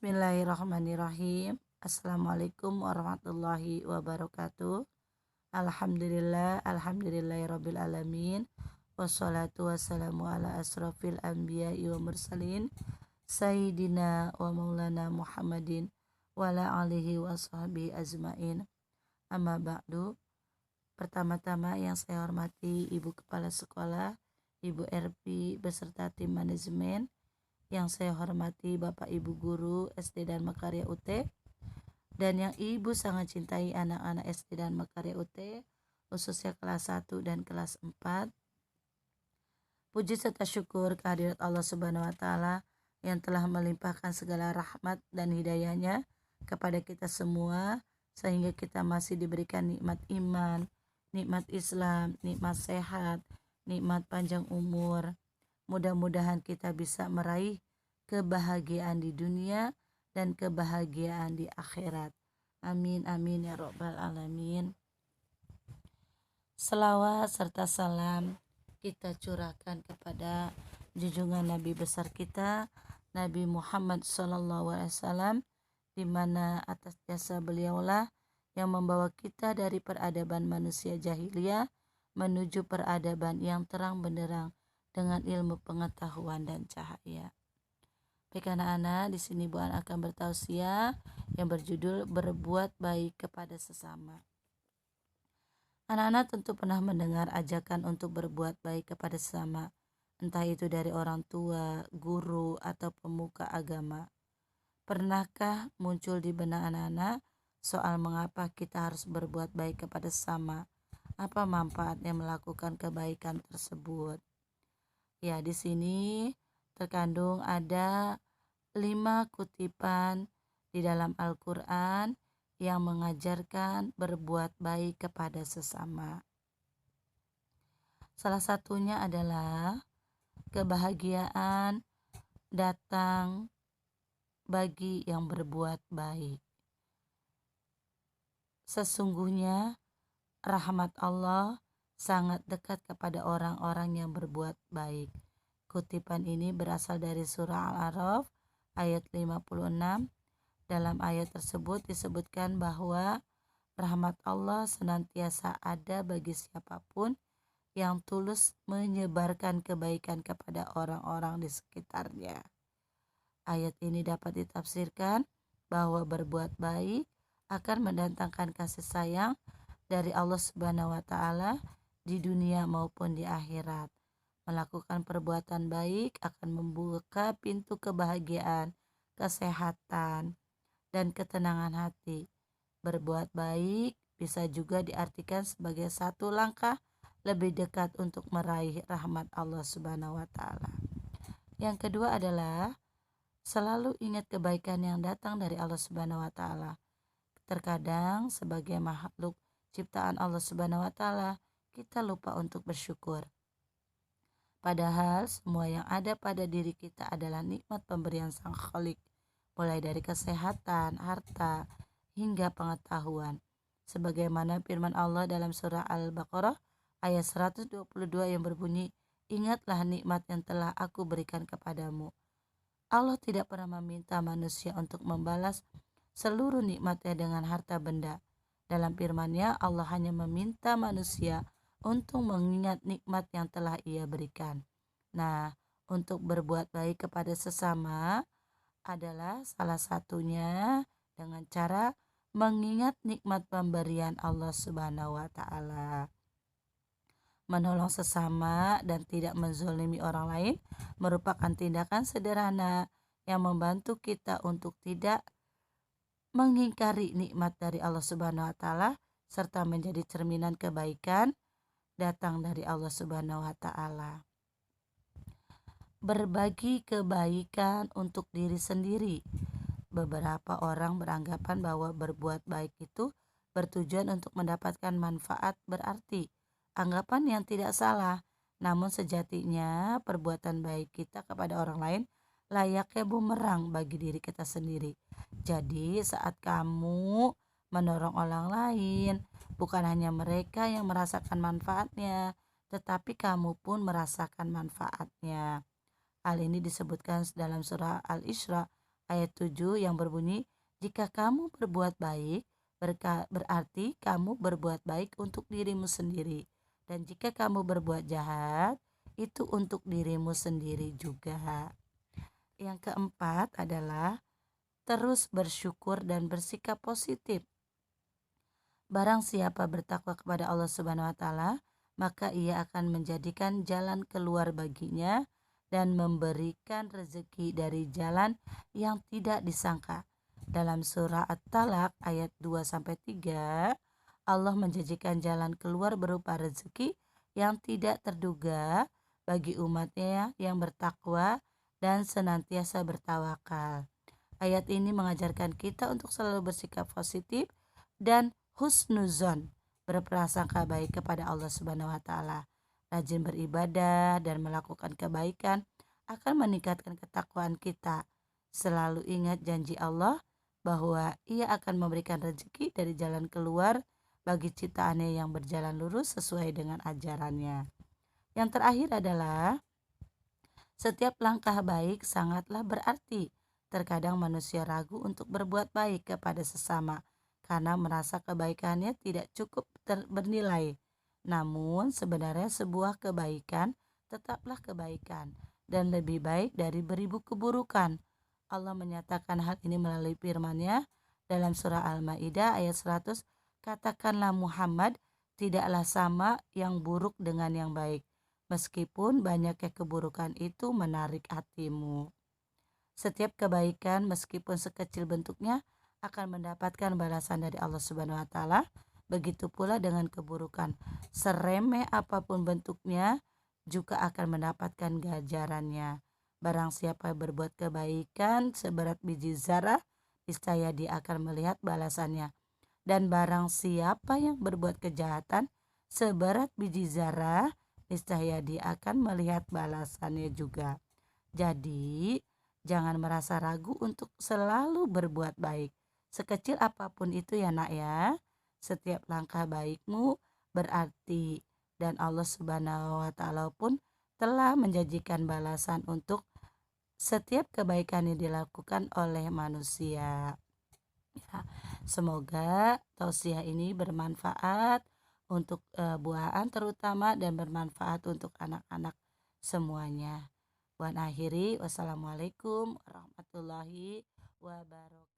Bismillahirrahmanirrahim. Assalamualaikum warahmatullahi wabarakatuh. Alhamdulillahirabbil alamin. Wassalatu wassalamu ala asrofil anbiya'i wa mursalin Sayyidina wa maulana Muhammadin wa ala alihi wa sahbihi azmain. Amma ba'du. Pertama-tama yang saya hormati Ibu Kepala Sekolah, Ibu RP beserta tim manajemen. Yang saya hormati Bapak Ibu Guru SD dan Makarya UT, dan yang Ibu sangat cintai anak-anak SD dan Makarya UT, khususnya kelas 1 dan kelas 4. Puji serta syukur kehadirat Allah Subhanahu wa Ta'ala yang telah melimpahkan segala rahmat dan hidayahnya kepada kita semua, sehingga kita masih diberikan nikmat iman, nikmat Islam, nikmat sehat, nikmat panjang umur. Mudah-mudahan kita bisa meraih kebahagiaan di dunia dan kebahagiaan di akhirat. Amin amin ya robbal alamin. Selawat serta salam kita curahkan kepada junjungan Nabi besar kita, Nabi Muhammad SAW, di mana atas jasa beliaulah yang membawa kita dari peradaban manusia jahiliyah menuju peradaban yang terang benderang dengan ilmu pengetahuan dan cahaya. Baik anak-anak, di sini Bu An akan bertausiah yang berjudul berbuat baik kepada sesama. Anak-anak tentu pernah mendengar ajakan untuk berbuat baik kepada sesama, entah itu dari orang tua, guru, atau pemuka agama. Pernahkah muncul di benak anak-anak soal mengapa kita harus berbuat baik kepada sesama? Apa manfaatnya melakukan kebaikan tersebut? Ya, di sini terkandung ada 5 kutipan di dalam Al-Quran yang mengajarkan berbuat baik kepada sesama. Salah satunya adalah kebahagiaan datang bagi yang berbuat baik. Sesungguhnya rahmat Allah sangat dekat kepada orang-orang yang berbuat baik. Kutipan ini berasal dari surah Al-A'raf ayat 56. Dalam ayat tersebut disebutkan bahwa rahmat Allah senantiasa ada bagi siapapun yang tulus menyebarkan kebaikan kepada orang-orang di sekitarnya. Ayat ini dapat ditafsirkan bahwa berbuat baik akan mendatangkan kasih sayang dari Allah Subhanahu wa Ta'ala di dunia maupun di akhirat. Melakukan perbuatan baik akan membuka pintu kebahagiaan, kesehatan, dan ketenangan hati. Berbuat baik bisa juga diartikan sebagai satu langkah lebih dekat untuk meraih rahmat Allah Subhanahu wa Ta'ala. Yang kedua adalah selalu ingat kebaikan yang datang dari Allah Subhanahu wa Ta'ala. Terkadang sebagai makhluk ciptaan Allah Subhanahu wa Ta'ala, kita lupa untuk bersyukur. Padahal semua yang ada pada diri kita adalah nikmat pemberian Sang Khalik, mulai dari kesehatan, harta, hingga pengetahuan. Sebagaimana firman Allah dalam surah Al-Baqarah ayat 122 yang berbunyi, "Ingatlah nikmat yang telah aku berikan kepadamu." Allah tidak pernah meminta manusia untuk membalas seluruh nikmatnya dengan harta benda. Dalam firman-Nya, Allah hanya meminta manusia untuk mengingat nikmat yang telah Ia berikan. Nah, untuk berbuat baik kepada sesama adalah salah satunya dengan cara mengingat nikmat pemberian Allah Subhanahu wa Ta'ala. Menolong sesama dan tidak menzolimi orang lain merupakan tindakan sederhana yang membantu kita untuk tidak mengingkari nikmat dari Allah Subhanahu wa Ta'ala serta menjadi cerminan kebaikan datang dari Allah Subhanahu wa Ta'ala. Berbagi kebaikan untuk diri sendiri. Beberapa orang beranggapan bahwa berbuat baik itu bertujuan untuk mendapatkan manfaat berarti. Anggapan yang tidak salah, namun sejatinya perbuatan baik kita kepada orang lain layaknya bumerang bagi diri kita sendiri. Jadi saat kamu menolong orang lain, bukan hanya mereka yang merasakan manfaatnya, tetapi kamu pun merasakan manfaatnya. Hal ini disebutkan dalam surah Al-Isra ayat 7 yang berbunyi, "Jika kamu berbuat baik, berarti kamu berbuat baik untuk dirimu sendiri. Dan jika kamu berbuat jahat, itu untuk dirimu sendiri juga." Yang keempat adalah terus bersyukur dan bersikap positif. Barang siapa bertakwa kepada Allah Subhanahu wa taala, maka ia akan menjadikan jalan keluar baginya dan memberikan rezeki dari jalan yang tidak disangka. Dalam surah At-Talaq ayat 2 sampai 3, Allah menjanjikan jalan keluar berupa rezeki yang tidak terduga bagi umatnya yang bertakwa dan senantiasa bertawakal. Ayat ini mengajarkan kita untuk selalu bersikap positif dan husnuzon, berprasangka baik kepada Allah Subhanahu wa taala. Rajin beribadah dan melakukan kebaikan akan meningkatkan ketakwaan kita. Selalu ingat janji Allah bahwa Ia akan memberikan rezeki dari jalan keluar bagi ciptaannya yang berjalan lurus sesuai dengan ajarannya. Yang terakhir adalah setiap langkah baik sangatlah berarti. Terkadang manusia ragu untuk berbuat baik kepada sesama karena merasa kebaikannya tidak cukup bernilai. Namun sebenarnya sebuah kebaikan tetaplah kebaikan dan lebih baik dari beribu keburukan. Allah menyatakan hal ini melalui firman-Nya dalam surah Al-Maidah ayat 100, "Katakanlah Muhammad, tidaklah sama yang buruk dengan yang baik, meskipun banyaknya keburukan itu menarik hatimu." Setiap kebaikan meskipun sekecil bentuknya akan mendapatkan balasan dari Allah Subhanahu wa taala. Begitu pula dengan keburukan. Seremeh apapun bentuknya juga akan mendapatkan ganjarannya. Barang siapa berbuat kebaikan seberat biji zarah, niscaya dia akan melihat balasannya. Dan barang siapa yang berbuat kejahatan seberat biji zarah, niscaya dia akan melihat balasannya juga. Jadi, jangan merasa ragu untuk selalu berbuat baik. Sekecil apapun itu ya nak ya. Setiap langkah baikmu berarti dan Allah Subhanahu wa taala pun telah menjanjikan balasan untuk setiap kebaikan yang dilakukan oleh manusia. Ya, semoga tausiah ini bermanfaat untuk buahan terutama dan bermanfaat untuk anak-anak semuanya. Wan akhiri, wassalamualaikum warahmatullahi wabarakatuh.